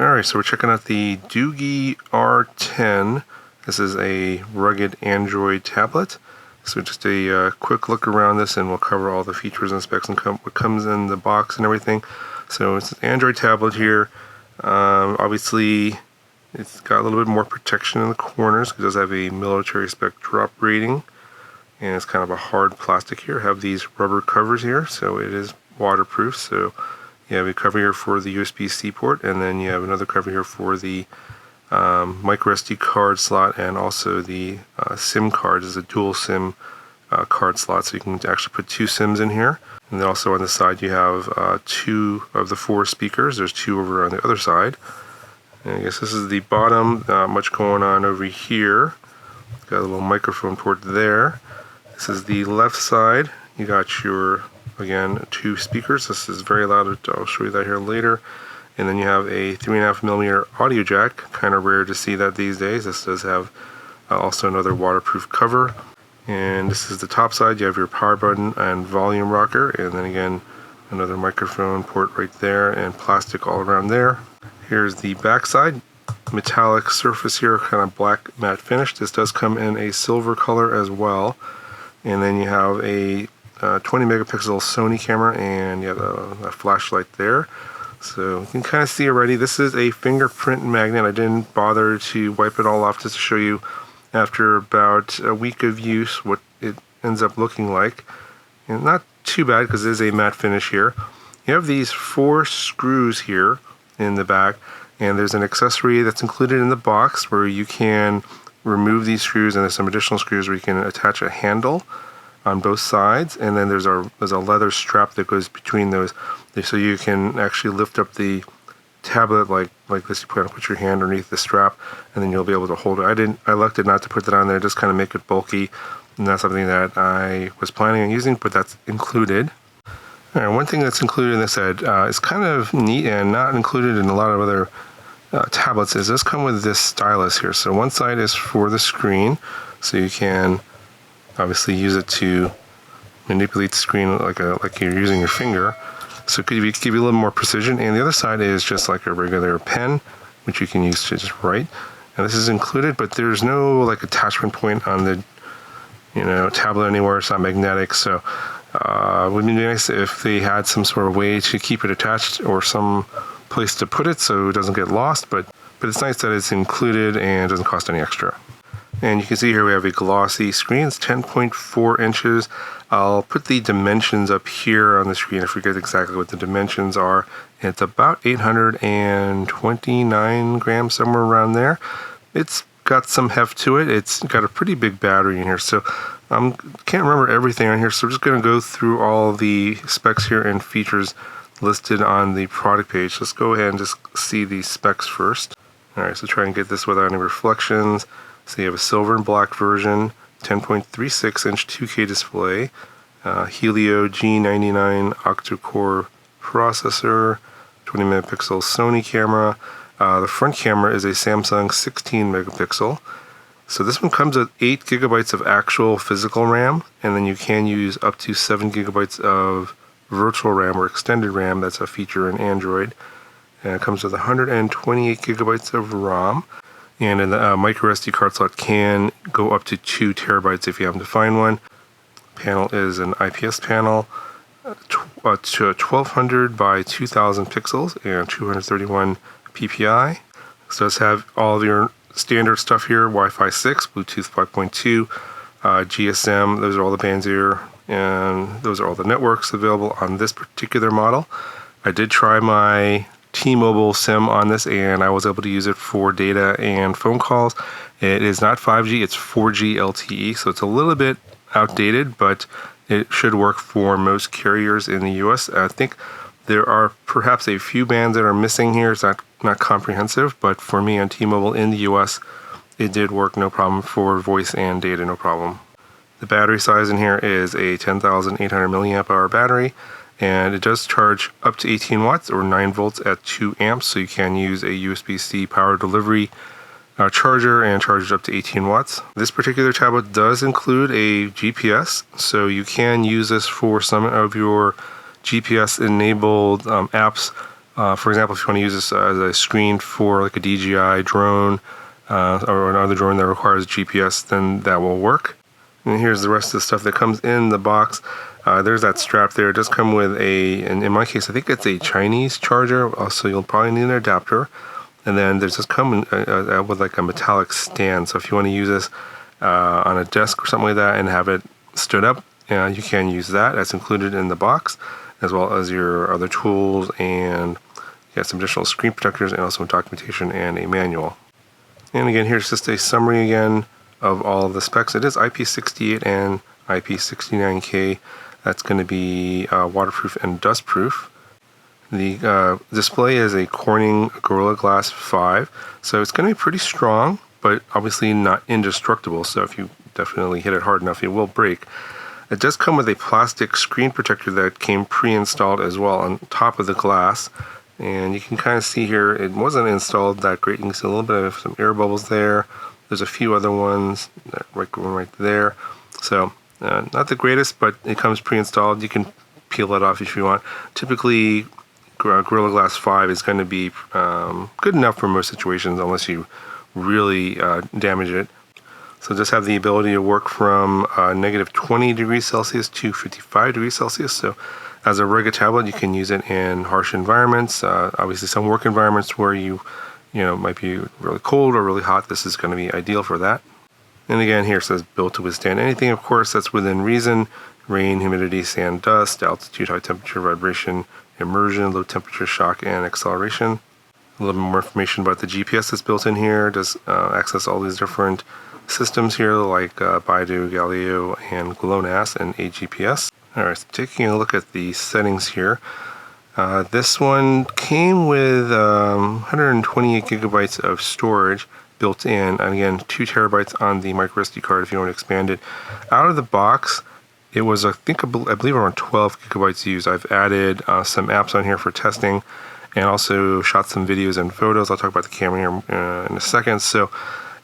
Alright, so we're checking out the DOOGEE R10. This is a rugged Android tablet. So just a quick look around this and we'll cover all the features and specs and what comes in the box and everything. So it's an Android tablet here. Obviously it's got a little bit more protection in the corners. It does have a military spec drop rating. And it's kind of a hard plastic here. Have these rubber covers here, so it is waterproof. So you have a cover here for the USB-C port, and then you have another cover here for the micro SD card slot, and also the SIM card is a dual SIM card slot, so you can actually put two SIMs in here. And then also on the side you have two of the four speakers. There's two over on the other side. And I guess this is the bottom. Not much going on over here. Got a little microphone port there. This is the left side. You got your, again, two speakers. This is very loud. I'll show you that here later. And then you have a 3.5mm audio jack. Kind of rare to see that these days. This does have also another waterproof cover. And this is the top side. You have your power button and volume rocker. And then again, another microphone port right there and plastic all around there. Here's the back side. Metallic surface here, kind of black matte finish. This does come in a silver color as well. And then you have a 20 megapixel Sony camera, and you have a flashlight there. So you can kind of see already, this is a fingerprint magnet. I didn't bother to wipe it all off just to show you after about a week of use what it ends up looking like. And not too bad because it is a matte finish here. You have these four screws here in the back, and there's an accessory that's included in the box where you can remove these screws, and there's some additional screws where you can attach a handle on both sides, and then there's a leather strap that goes between those, so you can actually lift up the tablet like this. You put your hand underneath the strap, and then you'll be able to hold it. I elected not to put that on there, just kind of make it bulky, and that's something that I was planning on using, but that's included. All right, one thing that's included in this set is kind of neat and not included in a lot of other tablets is this come with this stylus here. So one side is for the screen, so you can obviously use it to manipulate the screen like you're using your finger. So it could give you a little more precision. And the other side is just like a regular pen, which you can use to just write. And this is included, but there's no like attachment point on the tablet anywhere. It's not magnetic, so it would be nice if they had some sort of way to keep it attached or some place to put it so it doesn't get lost, but it's nice that it's included and doesn't cost any extra. And you can see here we have a glossy screen. It's 10.4 inches. I'll put the dimensions up here on the screen. I forget exactly what the dimensions are. It's about 829 grams, somewhere around there. It's got some heft to it. It's got a pretty big battery in here, so I can't remember everything on here, so we're just going to go through all the specs here and features listed on the product page. Let's go ahead and just see the specs first. Alright, so try and get this without any reflections. So you have a silver and black version, 10.36 inch 2K display, Helio G99 octa-core processor, 20 megapixel Sony camera. The front camera is a Samsung 16 megapixel. So this one comes with 8 gigabytes of actual physical RAM, and then you can use up to 7 gigabytes of virtual RAM or extended RAM. That's a feature in Android. And it comes with 128 gigabytes of ROM. And the micro SD card slot can go up to 2 terabytes if you happen to find one. Panel is an IPS panel, 1200 by 2000 pixels and 231 ppi. So it does have all of your standard stuff here: Wi-Fi 6, Bluetooth 5.2, GSM. Those are all the bands here, and those are all the networks available on this particular model. I did try my T-Mobile SIM on this, and I was able to use it for data and phone calls. It is not 5G, it's 4G LTE, so it's a little bit outdated, but it should work for most carriers in the US. I think there are perhaps a few bands that are missing here. It's not comprehensive, but for me on T-Mobile in the US, it did work no problem for voice and data, no problem. The battery size in here is a 10,800 milliamp hour battery, and it does charge up to 18 watts or 9 volts at 2 amps, so you can use a USB-C power delivery charger and charge it up to 18 watts. This particular tablet does include a GPS, so you can use this for some of your GPS-enabled apps For example, if you want to use this as a screen for like a DJI drone or another drone that requires GPS, then that will work. And here's the rest of the stuff that comes in the box. There's that strap there. It does come with and in my case, I think it's a Chinese charger. Also, you'll probably need an adapter. And then there's this come with like a metallic stand. So if you want to use this on a desk or something like that and have it stood up, you can use that. That's included in the box, as well as your other tools and some additional screen protectors and also documentation and a manual. And again, here's just a summary again of all of the specs. It is IP68 and IP69K. That's going to be waterproof and dustproof. The display is a Corning Gorilla Glass 5, so it's going to be pretty strong, but obviously not indestructible. So if you definitely hit it hard enough, it will break. It does come with a plastic screen protector that came pre-installed as well on top of the glass. And you can kind of see here, it wasn't installed that great. You can see a little bit of some air bubbles there. There's a few other ones right there. So not the greatest, but it comes pre-installed. You can peel that off if you want. Typically, Gorilla Glass 5 is going to be good enough for most situations unless you really damage it. So just have the ability to work from negative 20 degrees Celsius to 55 degrees Celsius. So as a rugged tablet, you can use it in harsh environments. Obviously, some work environments where you might be really cold or really hot. This is going to be ideal for that. And again, here it says built to withstand anything, of course, that's within reason. Rain, humidity, sand, dust, altitude, high temperature, vibration, immersion, low temperature, shock, and acceleration. A little bit more information about the GPS that's built in here. It does access all these different systems here like Baidu, Galileo, and GLONASS, and AGPS. Alright, so taking a look at the settings here. This one came with 128 gigabytes of storage built in, and again 2 terabytes on the micro SD card if you want to expand it. Out of the box, it was I believe around 12 gigabytes used. I've added some apps on here for testing and also shot some videos and photos. I'll talk about the camera here in a second. So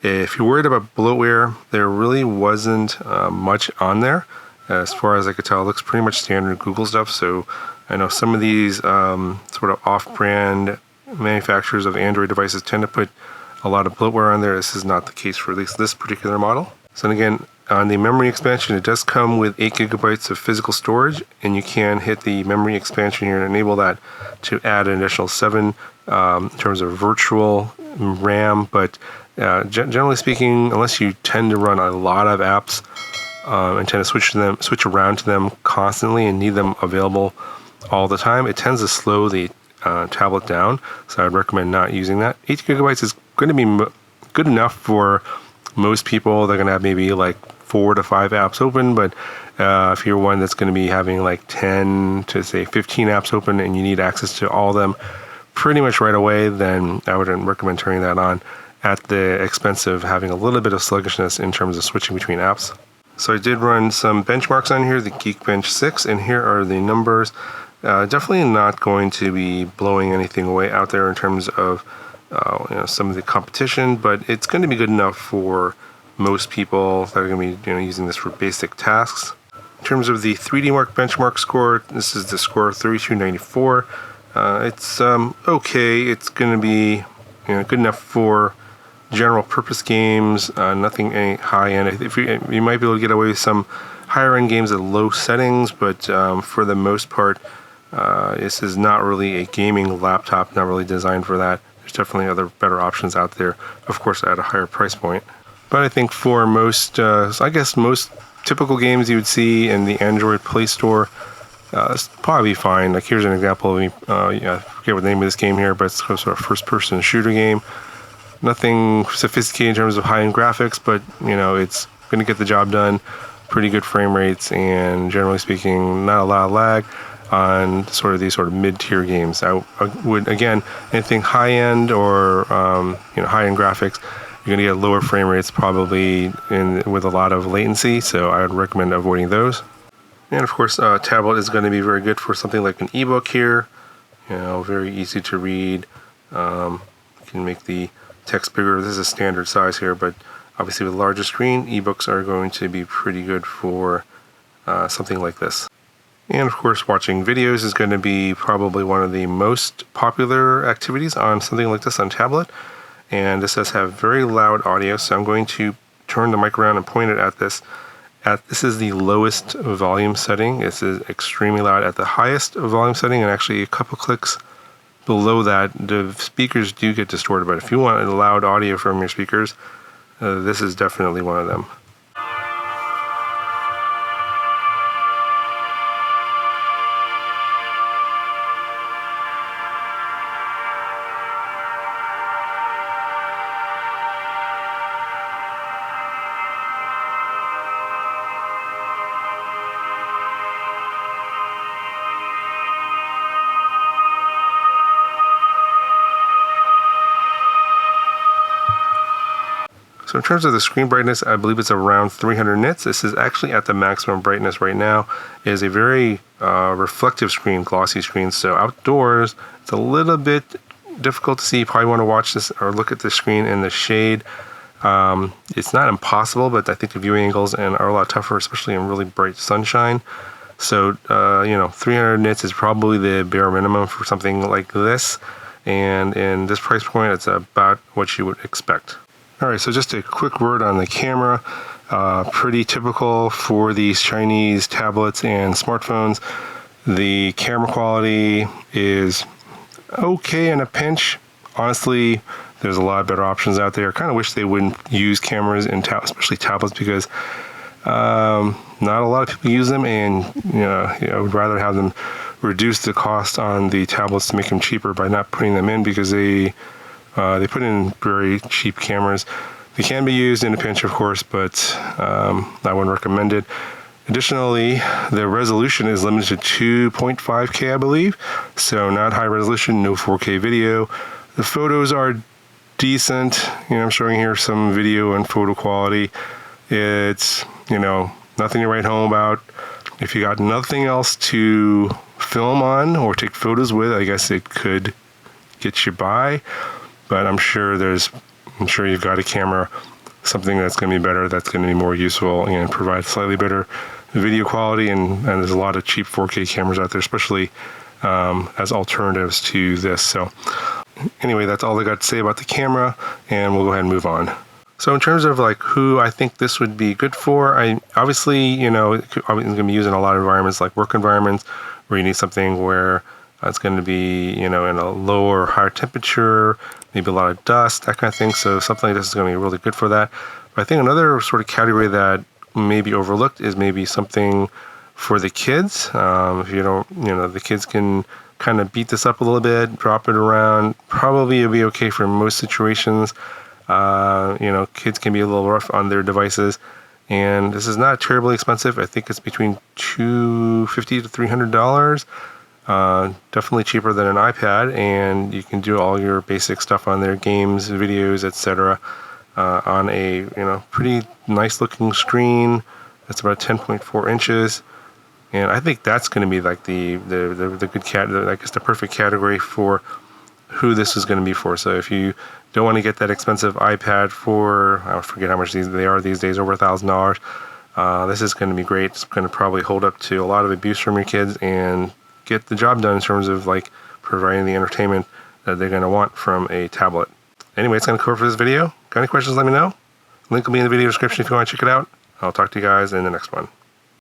if you're worried about bloatware, there really wasn't much on there. As far as I could tell, it looks pretty much standard Google stuff. So I know some of these sort of off-brand manufacturers of Android devices tend to put a lot of bloatware on there. This is not the case for at least this particular model. So again, on the memory expansion, it does come with 8 gigabytes of physical storage, and you can hit the memory expansion here and enable that to add an additional 7 in terms of virtual RAM. But generally speaking, unless you tend to run a lot of apps and tend to switch around to them constantly and need them available all the time, it tends to slow the tablet down. So I'd recommend not using that. 8 gigabytes is going to be good enough for most people. They're going to have maybe like 4 to 5 apps open, but if you're one that's going to be having like 10 to say 15 apps open and you need access to all of them pretty much right away, then I would recommend turning that on at the expense of having a little bit of sluggishness in terms of switching between apps. So I did run some benchmarks on here, the Geekbench 6, and here are the numbers. Definitely not going to be blowing anything away out there in terms of some of the competition, but it's going to be good enough for most people that are going to be using this for basic tasks. In terms of the 3D Mark benchmark score, this is the score 3294. It's okay. It's going to be good enough for general purpose games. Nothing any high end. If you might be able to get away with some higher end games at low settings, but for the most part, this is not really a gaming laptop. Not really designed for that. There's definitely other better options out there, of course, at a higher price point. But I think for most, most typical games you would see in the Android Play Store, it's probably fine. Like here's an example of I forget what the name of this game here, but it's sort of a first-person shooter game. Nothing sophisticated in terms of high-end graphics, but it's going to get the job done. Pretty good frame rates, and generally speaking, not a lot of lag on these mid-tier games. I would, again, anything high-end or high-end graphics, you're going to get lower frame rates probably with a lot of latency, so I would recommend avoiding those. And of course, tablet is going to be very good for something like an ebook here. Very easy to read. You can make the text bigger. This is a standard size here, but obviously with a larger screen, ebooks are going to be pretty good for something like this. And of course, watching videos is going to be probably one of the most popular activities on something like this on tablet. And this does have very loud audio, so I'm going to turn the mic around and point it at this. This is the lowest volume setting. This is extremely loud. At the highest volume setting, and actually a couple clicks below that, the speakers do get distorted. But if you want loud audio from your speakers, this is definitely one of them. So in terms of the screen brightness, I believe it's around 300 nits. This is actually at the maximum brightness right now. It is a very reflective screen, glossy screen. So outdoors, it's a little bit difficult to see. You probably want to watch this or look at the screen in the shade. It's not impossible, but I think the viewing angles are a lot tougher, especially in really bright sunshine. So, 300 nits is probably the bare minimum for something like this. And in this price point, it's about what you would expect. All right, so just a quick word on the camera. Pretty typical for these Chinese tablets and smartphones. The camera quality is okay in a pinch. Honestly, there's a lot better options out there. I kind of wish they wouldn't use cameras in especially tablets, because not a lot of people use them, and I would rather have them reduce the cost on the tablets to make them cheaper by not putting them in, because they put in very cheap cameras. They can be used in a pinch, of course, but I wouldn't recommend it. Additionally, the resolution is limited to 2.5K, I believe, so not high resolution, no 4K video. The photos are decent. I'm showing here some video and photo quality. It's, nothing to write home about. If you got nothing else to film on or take photos with, I guess it could get you by. But I'm sure you've got a camera, something that's going to be better, that's going to be more useful and provide slightly better video quality. And there's a lot of cheap 4K cameras out there, especially as alternatives to this. So anyway, that's all I got to say about the camera, and we'll go ahead and move on. So in terms of who I think this would be good for, obviously, it's going to be used in a lot of environments, like work environments, where you need something where it's going to be, in a lower or higher temperature, maybe a lot of dust, that kind of thing. So something like this is going to be really good for that. But I think another sort of category that may be overlooked is maybe something for the kids. If you don't, the kids can kind of beat this up a little bit, drop it around. Probably it'll be okay for most situations. Kids can be a little rough on their devices. And this is not terribly expensive. I think it's between $250 to $300. Definitely cheaper than an iPad, and you can do all your basic stuff on there, games, videos, etc. On a pretty nice looking screen. It's about 10.4 inches, and I think that's going to be like the good I guess the perfect category for who this is going to be for. So if you don't want to get that expensive iPad for, I forget how much they are these days, over $1,000, this is going to be great. It's going to probably hold up to a lot of abuse from your kids and get the job done in terms of providing the entertainment that they're going to want from a tablet. Anyway, it's going to cover for this video. Got any questions, let me know. Link will be in the video description if you want to check it out. I'll talk to you guys in the next one.